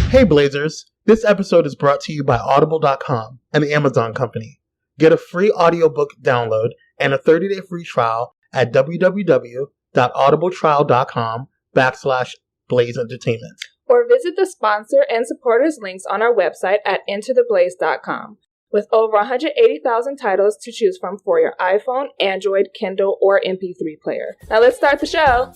Hey Blazers, this episode is brought to you by Audible.com, an Amazon company. Get a free audiobook download and a 30-day free trial at www.audibletrial.com/Blaze Entertainment. Or visit the sponsor and supporters links on our website at entertheblaze.com. With over 180,000 titles to choose from for your iPhone, Android, Kindle, or MP3 player. Now let's start the show.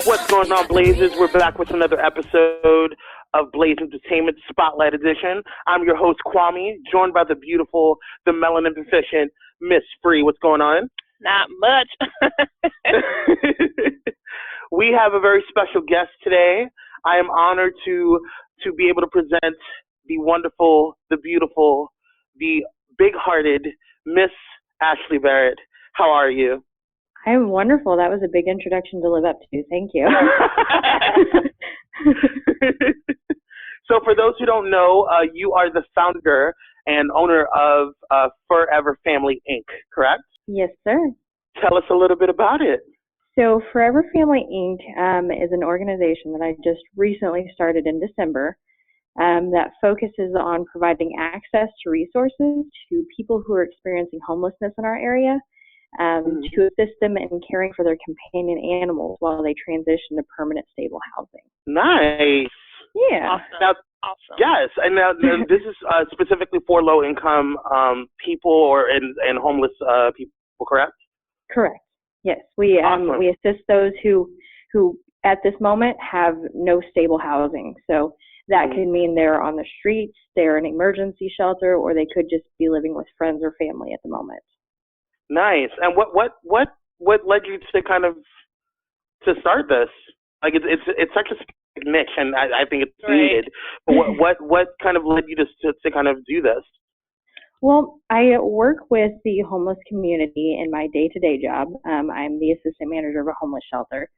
What's going on, Blazers? We're back with another episode of Blaze Entertainment Spotlight Edition. I'm your host, Kwame, joined by the beautiful, the melanin proficient Miss Free. What's going on? Not much. We have a very special guest today. I am honored to be able to present the wonderful, the beautiful, the big-hearted Miss Ashley Barrett. How are you? I'm wonderful. That was a big introduction to live up to. Thank you. So for those who don't know, you are the founder and owner of Furever Family, Inc., correct? Yes, sir. Tell us a little bit about it. So Furever Family, Inc. Is an organization that I just recently started in December that focuses on providing access to resources to people who are experiencing homelessness in our area. To assist them in caring for their companion animals while they transition to permanent stable housing. Nice. Yeah. Awesome. Now, Awesome. yes, and now this is specifically for low-income people or and homeless people, correct? Correct. Yes, we Awesome. we assist those who at this moment have no stable housing. So that could mean they're on the streets, they're in an emergency shelter, or they could just be living with friends or family at the moment. Nice. And what led you to kind of to start this? Like it's such a specific niche, and I think it's needed. But what kind of led you to kind of do this? Well, I work with the homeless community in my day-to-day job. I'm the assistant manager of a homeless shelter,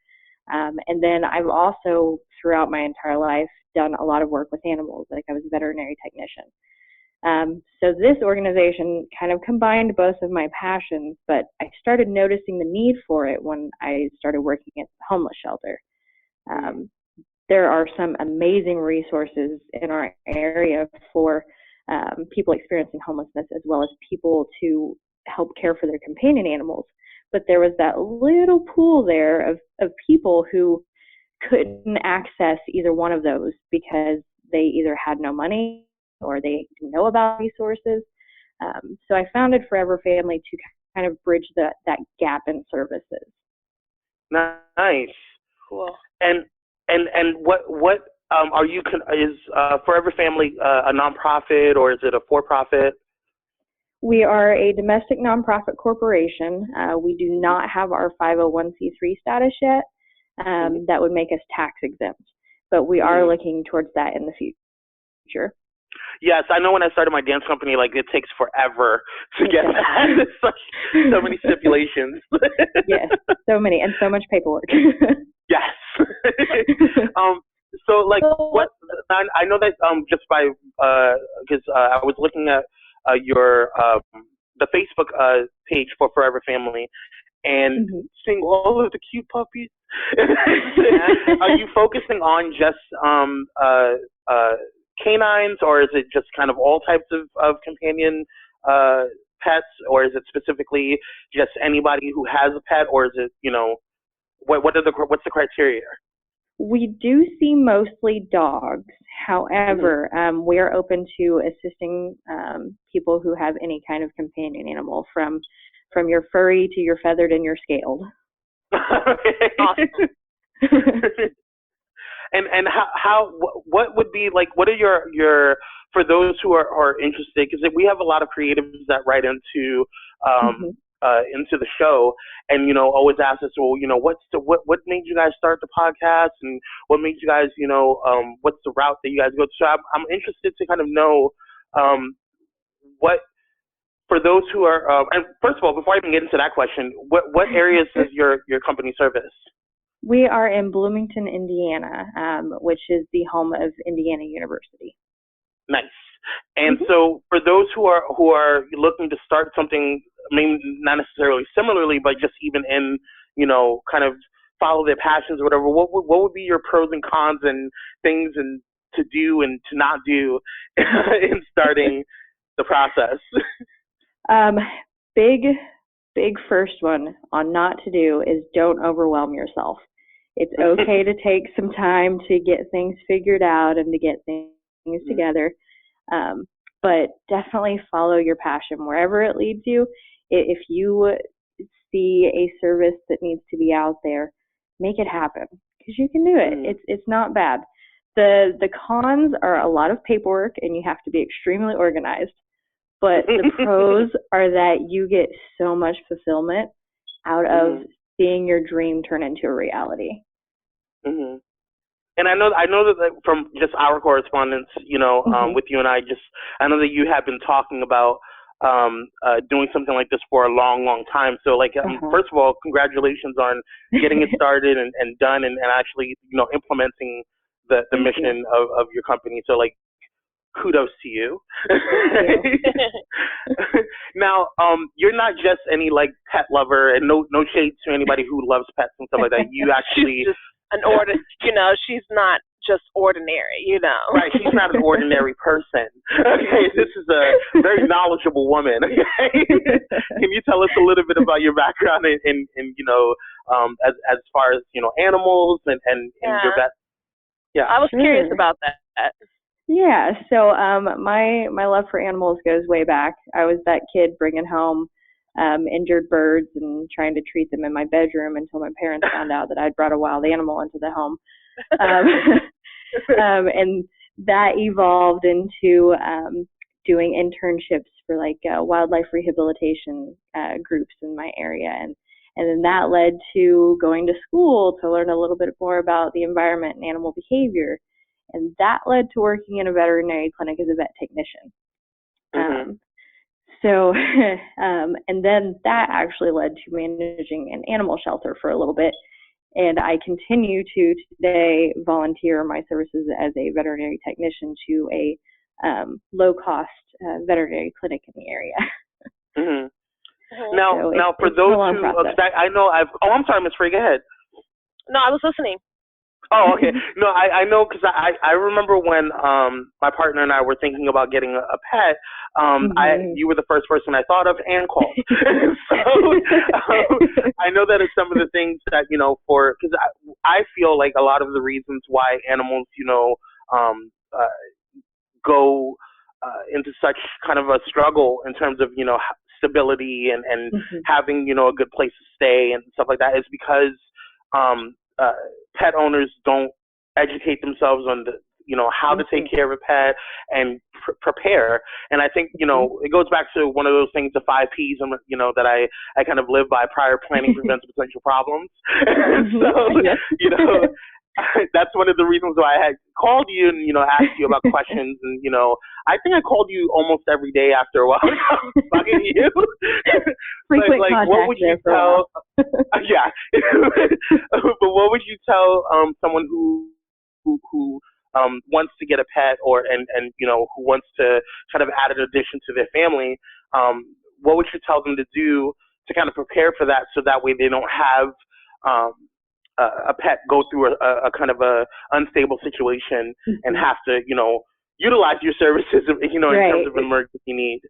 and then I've also throughout my entire life done a lot of work with animals. Like I was a veterinary technician. So this organization kind of combined both of my passions, but I started noticing the need for it when I started working at the homeless shelter. There are some amazing resources in our area for people experiencing homelessness, as well as people to help care for their companion animals. But there was that little pool there of people who couldn't access either one of those because they either had no money or they didn't know about resources. So I founded Furever Family to kind of bridge that gap in services. Nice. Cool. And what are you? Is Furever Family a nonprofit or is it a for-profit? We are a domestic nonprofit corporation. We do not have our 501c3 status yet. That would make us tax exempt, but we are looking towards that in the future. Yes, I know when I started my dance company, like it takes forever to get that. There's so many stipulations. Yes, so many, and so much paperwork. Yes. So like what, I know that just by, because I was looking at your, the Facebook page for Furever Family and seeing all of the cute puppies. Are you focusing on just, canines, or is it just kind of all types of companion pets, or is it specifically just anybody who has a pet, or is it, what's the criteria? We do see mostly dogs. However, we are open to assisting people who have any kind of companion animal, from your furry to your feathered and your scaled. Awesome. And how what would be like, what are your for those who are interested, because we have a lot of creatives that write into the show, and always ask us, well, what made you guys start the podcast, and what made you guys what's the route that you guys go. So I'm interested to kind of know what, for those who are and first of all, before I even get into that question, what areas does your company service? We are in Bloomington, Indiana, which is the home of Indiana University. Nice. And so for those who are looking to start something, I mean, not necessarily similarly, but just even in, kind of follow their passions or whatever, what would be your pros and cons and things and to do and to not do in starting the process? Big first one on not to do is don't overwhelm yourself. It's okay to take some time to get things figured out and to get things together. But definitely follow your passion wherever it leads you. If you see a service that needs to be out there, make it happen because you can do it. It's not bad. The cons are a lot of paperwork and you have to be extremely organized. But the pros are that you get so much fulfillment out of seeing your dream turn into a reality. Mm-hmm. And I know that from just our correspondence, with you and I know that you have been talking about doing something like this for a long, long time. So, first of all, congratulations on getting it started and done and actually, implementing the mission of your company. So, kudos to you. Now, you're not just any pet lover, and no shade to anybody who loves pets and stuff like that. You actually she's not just ordinary, Right, she's not an ordinary person. Okay, this is a very knowledgeable woman. Okay? Can you tell us a little bit about your background in as far as animals and your vet? Yeah, I was curious about that. Yeah, so my love for animals goes way back. I was that kid bringing home injured birds and trying to treat them in my bedroom until my parents found out that I'd brought a wild animal into the home. And that evolved into doing internships for wildlife rehabilitation groups in my area. And then that led to going to school to learn a little bit more about the environment and animal behavior. And that led to working in a veterinary clinic as a vet technician. And then that actually led to managing an animal shelter for a little bit. And I continue to today volunteer my services as a veterinary technician to a low-cost veterinary clinic in the area. Now, for those who, I know I'm sorry, Ms. Free, go ahead. No, I was listening. Oh, okay. No, I know because I remember when my partner and I were thinking about getting a pet. You were the first person I thought of and called. So I know that it's some of the things that because I feel like a lot of the reasons why animals go into such kind of a struggle in terms of stability and having a good place to stay and stuff like that is because pet owners don't educate themselves on the how to take care of a pet and prepare. And I think it goes back to one of those things, the 5 Ps, that I kind of live by: prior planning prevents potential problems. So that's one of the reasons why I had called you and asked you about questions. And I think I called you almost every day after a while. Bugging you. Frequent contact. What would you tell? Yeah. But what would you tell someone who wants to get a pet and who wants to kind of add an addition to their family? What would you tell them to do to kind of prepare for that, so that way they don't have a pet go through a kind of a unstable situation and have to utilize your services in terms of emergency need?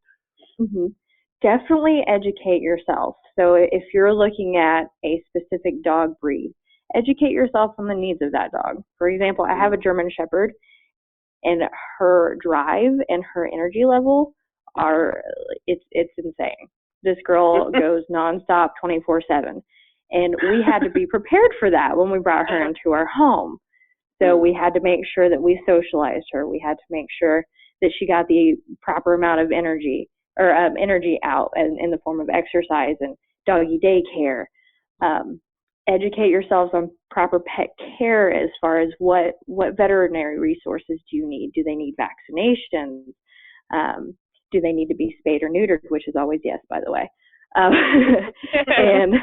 Definitely educate yourself. So if you're looking at a specific dog breed, educate yourself on the needs of that dog. For example, I have a German Shepherd, and her drive and her energy level it's insane. This girl goes nonstop 24/7. And we had to be prepared for that when we brought her into our home. So we had to make sure that we socialized her. We had to make sure that she got the proper amount of energy out in the form of exercise and doggy daycare. Educate yourselves on proper pet care as far as what veterinary resources do you need? Do they need vaccinations? Do they need to be spayed or neutered? Which is always yes, by the way. And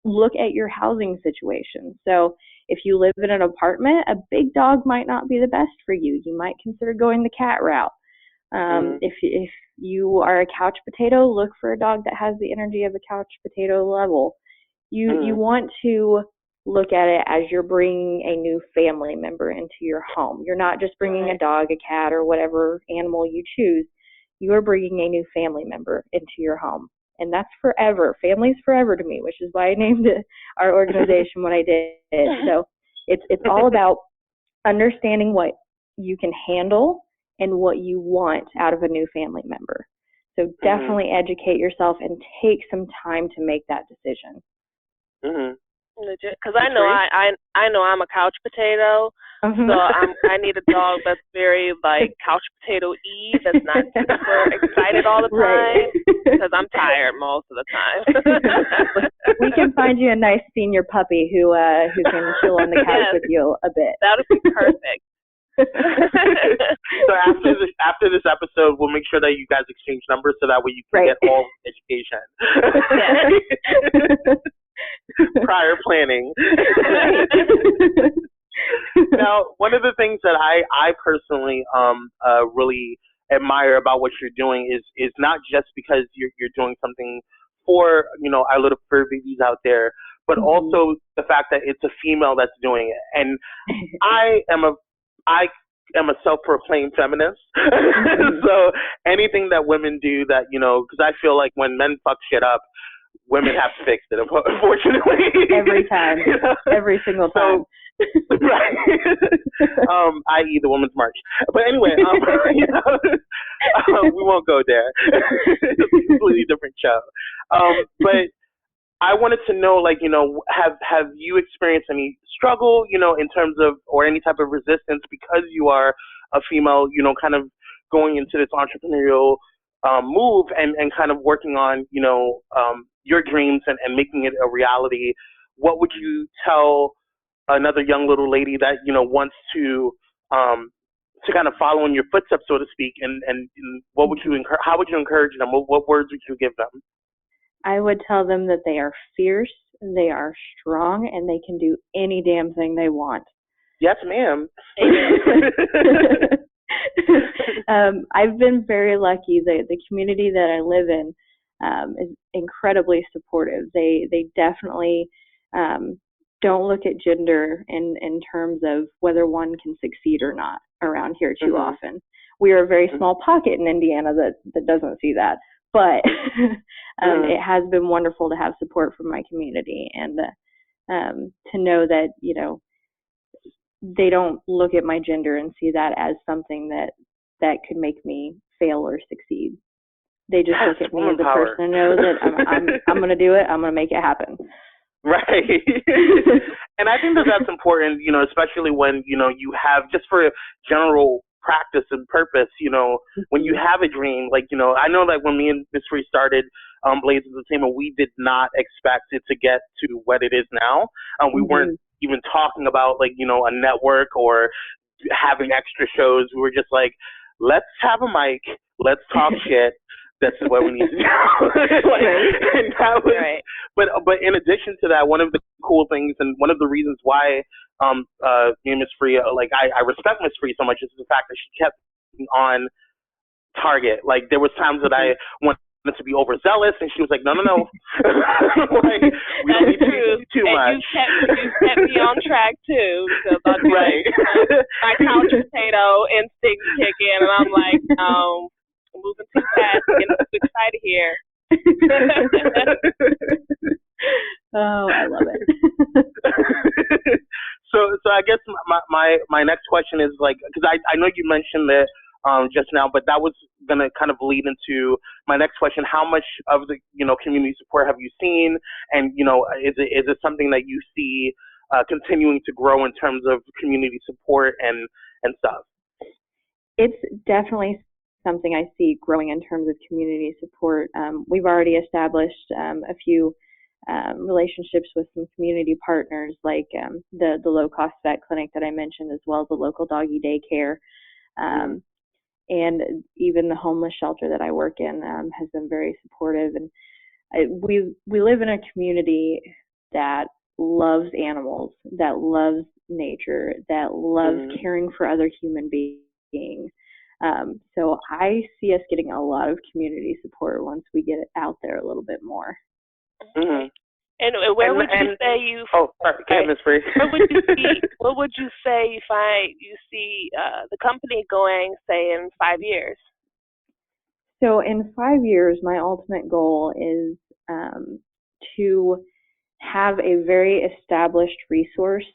look at your housing situation. So if you live in an apartment, a big dog might not be the best for you. You might consider going the cat route. If you are a couch potato, look for a dog that has the energy of a couch potato level. You want to look at it as you're bringing a new family member into your home. You're not just bringing a dog, a cat, or whatever animal you choose. You are bringing a new family member into your home. And that's forever. Family's forever to me, which is why I named it our organization when I did. So it's all about understanding what you can handle and what you want out of a new family member. So definitely educate yourself and take some time to make that decision. Legit, because I know I know I'm a couch potato, so I need a dog that's very like couch potato-y, that's not super excited all the time, because I'm tired most of the time. We can find you a nice senior puppy who can chill on the couch with you a bit. That would be perfect. So after this episode, we'll make sure that you guys exchange numbers so that way you can get all education. Prior planning. Now, one of the things that I personally really admire about what you're doing is not just because you're doing something for our little fur babies out there, but also the fact that it's a female that's doing it. And I am a self-proclaimed feminist. So anything that women do that because I feel like when men fuck shit up, women have to fix it, unfortunately. Every time. Every single time. Right. I.e. the Women's March. But anyway, we won't go there. It's a completely different show. But I wanted to know, have you experienced any struggle, in terms of, or any type of resistance because you are a female, kind of going into this entrepreneurial move and kind of working on, your dreams and making it a reality? What would you tell another young little lady that, wants to kind of follow in your footsteps, so to speak, and what would you how would you encourage them? What words would you give them? I would tell them that they are fierce, they are strong, and they can do any damn thing they want. Yes, ma'am. I've been very lucky. The community that I live in is incredibly supportive. They definitely don't look at gender in terms of whether one can succeed or not around here too often. We are a very small pocket in Indiana that doesn't see that. But it has been wonderful to have support from my community and to know that, they don't look at my gender and see that as something that could make me fail or succeed. They just look at me as a person and know that I'm going to do it. I'm going to make it happen. Right. And I think that's important, especially when, you have, just for general practice and purpose, when you have a dream, I know that when me and Miss Free started Blades Entertainment, we did not expect it to get to what it is now. We weren't even talking about a network or having extra shows. We were just like, let's have a mic, let's talk shit. That's what we need to do. And that was, but in addition to that, one of the cool things and one of the reasons why me and Miss Free, I respect Miss Free so much is the fact that she kept on target. There was times that I wanted to be overzealous, and she was like, no. We don't need to do too much. You kept me on track too. So my couch potato instinct kick in, and I'm like, moving too fast, getting too excited here. Oh, I love it. So I guess my next question is because I know you mentioned that just now, but that was going to kind of lead into my next question. How much of the community support have you seen, and is it something that you see continuing to grow in terms of community support and stuff? It's definitely something I see growing in terms of community support. We've already established a few relationships with some community partners, like the low-cost vet clinic that I mentioned, as well as the local doggy daycare. And even the homeless shelter that I work in has been very supportive. And we live in a community that loves animals, that loves nature, that loves caring for other human beings. So I see us getting a lot of community support once we get it out there a little bit more. Mm-hmm. And where would you say you? Oh, sorry, Miss Free. What would you say you see the company going, say, in 5 years? So in 5 years, my ultimate goal is to have a very established resource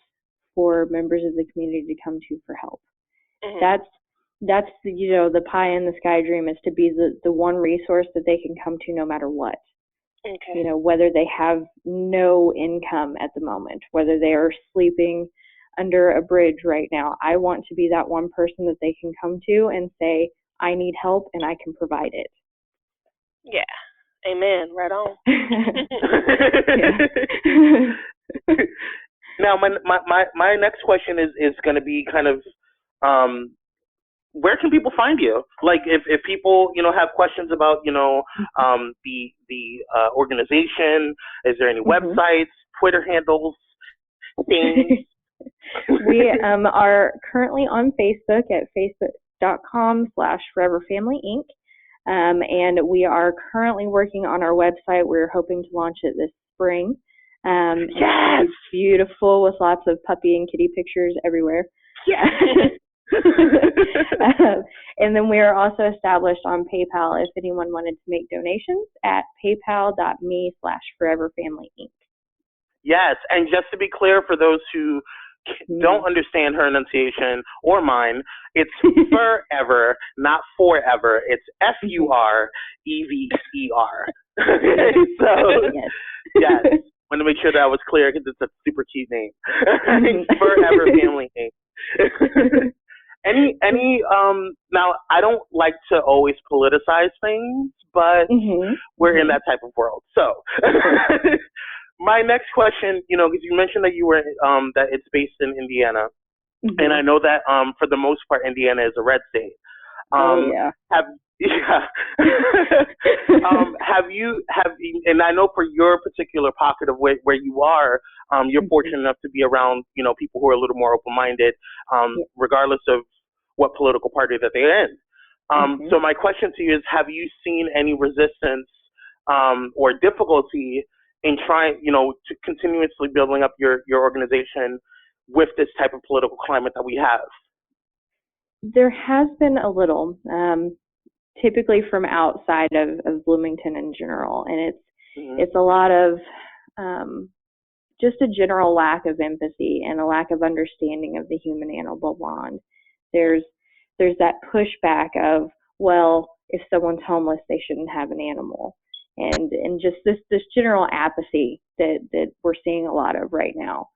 for members of the community to come to for help. Mm-hmm. That's the pie in the sky dream, is to be the one resource that they can come to no matter what. Okay. Whether they have no income at the moment, whether they are sleeping under a bridge right now, I want to be that one person that they can come to and say, I need help and I can provide it. Yeah. Amen. Right on. Now, my next question is going to be kind of, where can people find you? Like, if people, have questions about, the organization, is there any websites, Twitter handles, things? We are currently on Facebook at facebook.com/Furever Family Inc. And we are currently working on our website. We're hoping to launch it this spring. Yes! It's beautiful with lots of puppy and kitty pictures everywhere. Yes! And then we are also established on PayPal if anyone wanted to make donations at paypal.me/Furever Family Inc. Yes, and just to be clear, for those who don't understand her enunciation or mine, it's forever, not forever. It's FUREVER. So, yes, want to make sure that was clear because it's a super cute name. Furever Family Inc. Any now, I don't like to always politicize things, but we're in that type of world. So my next question, because you mentioned that you were that it's based in Indiana, and I know that for the most part Indiana is a red state. Have you and I know for your particular pocket of where you are, you're fortunate enough to be around people who are a little more open-minded, regardless of what political party that they're in. So my question to you is, have you seen any resistance or difficulty in trying, to continuously building up your organization with this type of political climate that we have? There has been a little, typically from outside of Bloomington in general, and it's a lot of just a general lack of empathy and a lack of understanding of the human-animal bond. There's that pushback of, well, if someone's homeless, they shouldn't have an animal, and just this general apathy that we're seeing a lot of right now.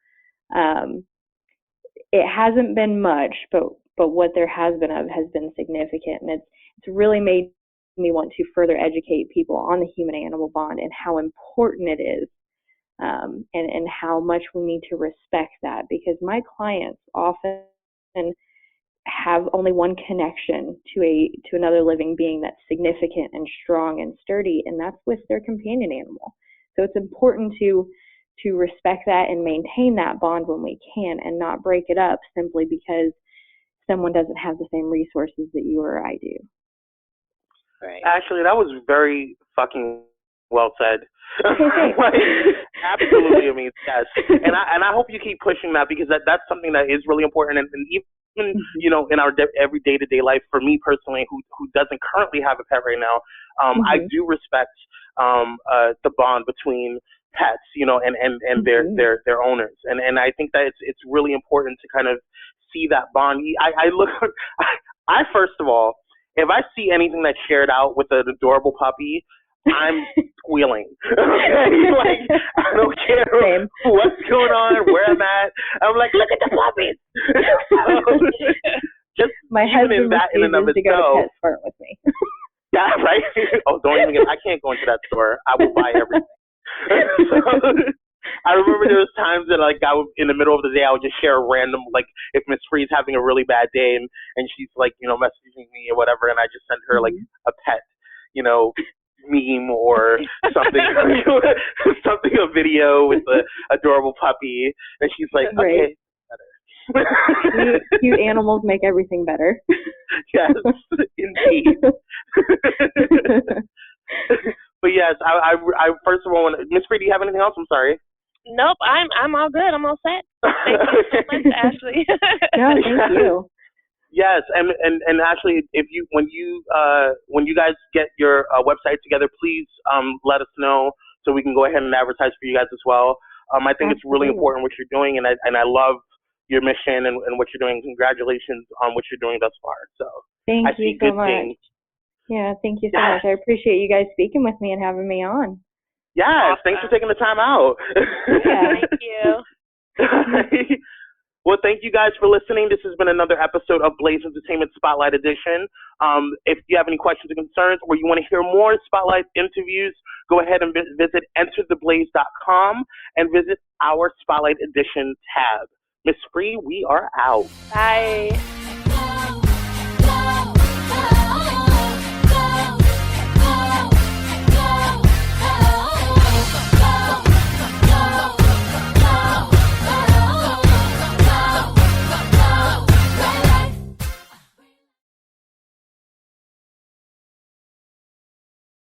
It hasn't been much, but what there has been significant, and it's really made me want to further educate people on the human-animal bond and how important it is, and how much we need to respect that, because my clients often have only one connection to another living being that's significant and strong and sturdy, and that's with their companion animal. So it's important to respect that and maintain that bond when we can, and not break it up simply because someone doesn't have the same resources that you or I do. Right. Actually, that was very fucking well said. Absolutely, I mean, yes. And I hope you keep pushing that, because that's something that is really important, and even in our every day-to-day life, for me personally, who doesn't currently have a pet right now, I do respect the bond between pets, and their owners, and I think that it's really important to kind of see that bond. I first of all, if I see anything that's shared out with an adorable puppy, I'm squealing. Like, I don't care what's going on, where I'm at. I'm like, look at the puppies. Just my husband in and of refuses to go to PetSmart with me. Yeah, right. Oh, don't even I can't go into that store. I will buy everything. I remember there was times that, like, I would, in the middle of the day, I would just share a random, like, if Miss Free's having a really bad day and she's, like, messaging me or whatever, and I just send her, like, a pet, meme or something, something, a video with the adorable puppy, and she's like, okay. Cute animals make everything better. Yes, indeed. But yes, I first of all want to, Miss Free, do you have anything else? I'm sorry. Nope, I'm all good. I'm all set. Thank you so much, Ashley. No, thank you. Yes, and Ashley, if you when you guys get your website together, please let us know so we can go ahead and advertise for you guys as well. I think it's really important what you're doing, and I love your mission and what you're doing. Congratulations on what you're doing thus far. So thank I see you so good much. things. Yeah, thank you so much. I appreciate you guys speaking with me and having me on. Yes, awesome. Thanks for taking the time out. Yeah. Thank you. Well, thank you guys for listening. This has been another episode of Blaze Entertainment Spotlight Edition. If you have any questions or concerns, or you want to hear more Spotlight interviews, go ahead and visit entertheblaze.com and visit our Spotlight Edition tab. Miss Free, we are out. Bye.